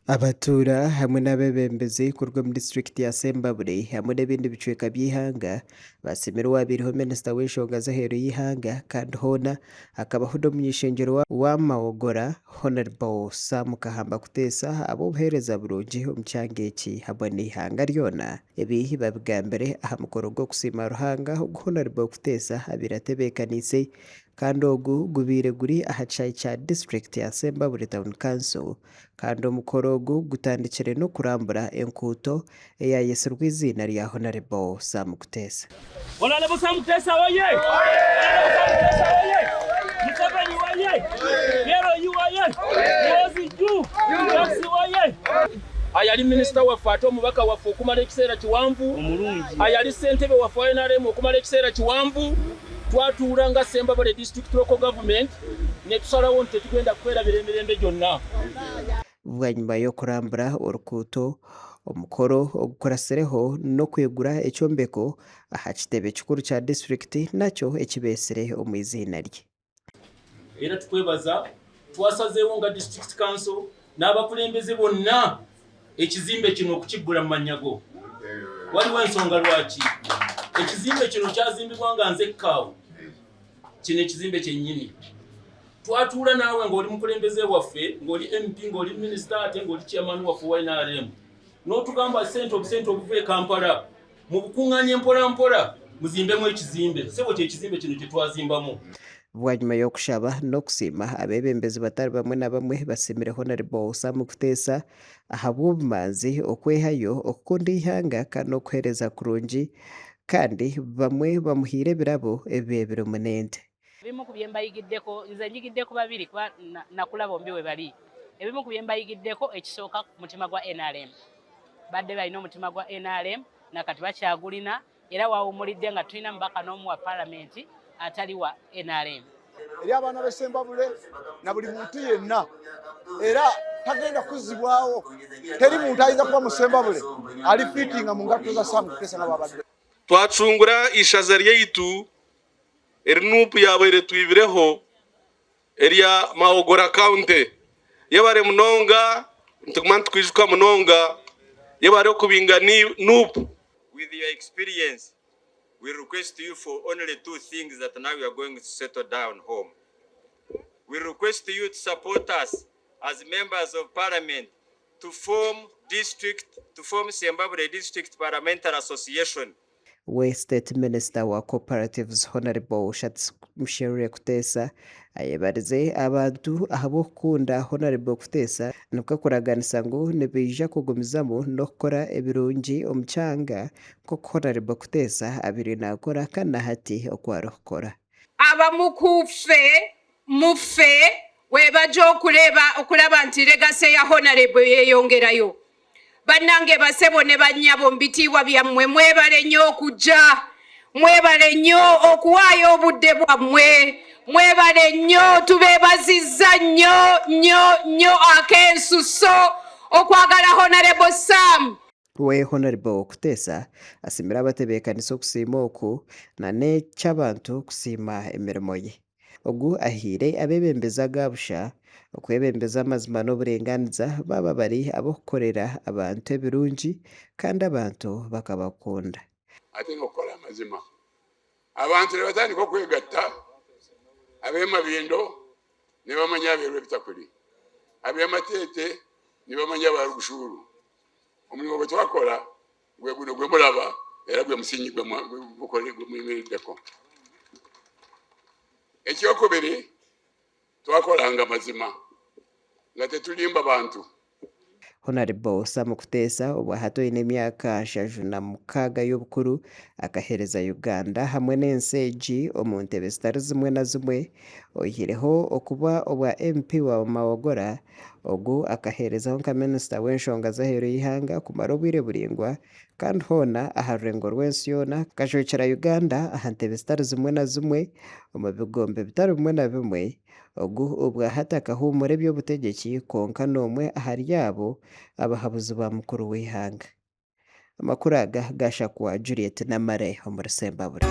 Abatura hamwe n'abebembezi kurwa mu disitulikiti ya Sembabule hamwe n'ebindi bicweka by'ihanga basemerwa wabiriho minisita w'enshonga z'aheru y'ihanga kandi hoona hakabaho n'omunyeshengero wa Mawogora Honorable Sam Kahamba Kuteesa ab'obuheereza burungi omu kyanga eki hamwe n'ihanga ryona. Ebi babigambire aha mukoro gw'okusiima Ruhanga ogu Honorable Kuteesa abaire atebeekaniise kandi ogu gubaire guri aha kishaayi kya disitulikiti ya Sembabule Town Council kandi omukoro ogu gutandikire n'okurambura enkuuto eyayesirwe izina rya Honorable Sam Kuteesa. Honorable Sam Kuteesa oye! Museveni oye! Yero yu oye! Yozi ju! Yozi oye! Ayali minisita waffe ate omubaka waffe okumala ekiseera kiwanvu omulungi. Ayali ssentebe waffe wa NRM okumala ekiseera kiwanvu. Twatuula nga Sembabule District Local Government ne tusalawo nti tetugenda kwerabira emirembe gyonna. Bwanyuma y'okurambura orukuuto omukoro ogukorasireho n'okwegura ekyombeko aha kitebe kikuru kya disitulikiti nakyo ekibeesire omu izina rye. Era tukwebaza twasazeewo nga District Council n'abakulembeze bonna ekizimbe kino okukiggula mu manyago. Waliwo ensonga lwaki ekizimbe kino kyazimbibwa nga nze Kaawu. Kino ekizimbe kyennyini twatuula naawe ng'oli mukulembeze waffe ng'oli MP ng'oli minisita ate ng'oli chairman waffe wa NRM n'otugamba sente obuve e Kampala mu bukuŋŋaanya mpola muzimbemu ekizimbe sebo kyekizimbe kino kye twazimbamu. Bwanyuma y'okushaba n'okusiima abebembezi batari bamwe na bamwe basimire Honorable Sam Kuteesa aha bw'obumanzi okwehayo okukunda ihanga kandi n'okuheereza kurungi kandi bamwe bamuhiire ebirabo ebyebire omunente. Ebimu ku bye mbayigiddeko nze nyigiddeko babiri kuba nakula bombi we bali. Ebimu ku bye mbayigiddeko ekisooka ku mutima gwa NRM. Badde balina omutima gwa NRM nakati bakyagulina era wawumulidde nga tulina mubaka n'omu wa palamenti atali wa NRM. Eri abaana b'e Sembabule na buli muntu yenna era tagenda kuzzibwawo. Teri muntu ayinza kuba mu Sembabule ali fitinga mu ngatto za Sam Kuteesa nga babadde. Twacungura ishaza ryaitu erinupu yabaire twibireho erya Mawogora County yabare munonga ntukuma tukwijuka munonga yabare okubinga nupu. With your experience, we request you for only two things that now we are going to settle down home. We request you to support us as members of parliament to form Sembabule District Parliamentary Association. We State Minister wa Cooperatives Honorable Shatsi Mushere Kuteesa ayebarize abantu ahabw'okukunda Honorable Kuteesa n'okukuraganisa ngu nibaija kugumizamu n'okukora ebirungi omu kyanga nk'oku Honorable Kuteesa abaire naakora kandi nahati oku arikukora. Abamukufe mufe webaja okulaba nti legase ya Honorable yeeyongerayo. Bannange basebo ne bannyabo mbitiibwa byammwe mwebale nnyo okujja, mwebale nnyo okuwaayo obudde bwammwe, mwebale nnyo tubeebazizza nnyo ak'ensuso okwagala Honorable Sam. We Honorable Kuteesa asimira abatebeekanisa okusiima oku na n'eky'abantu kusiima emirimo ye. Ogu ahiire abebembezi agabusha okwebembeza amazima n'oburenganiza baba bari abokukorera abantu ebirungi kandi abantu bakabakunda. Ate n'okukola amazima abantu ne batandika okwegatta ab'emabindo ne bamanya abeerwa ebitakuli ab'amateete ne bamanya abalugushuru. Omulimu gwe twakola gwe guno gwe mulaba era gwe musingi gwe muyimiriddeko. Ekyokubiri twakolanga mazima nga tetulimba bantu. Honorable Sam Kuteesa obwa hatoine emyaka 36 y'obukuru akaheereza Uganda hamwe n'ensi egi omu ntebe zitari zimwe na zimwe oyihireho okuba obwa MP wa Mawogora ogu akaheerezaho nka minisita w'enshonga z'aheeru y'ihanga kumara obwire buringwa kandi hoona aha rurengo rw'ensi yoona kajwekera Uganda aha ntebe zitari zimwe na zimwe omu bigombe bitari bimwe na bimwe ogu obwa hata akahumura eby'obutegetsi konka n'omwe ahari abo abahabuzi ba mukuru w'ihanga. Amakuru aga gashakwa Juliet Namare omuri Sembabule.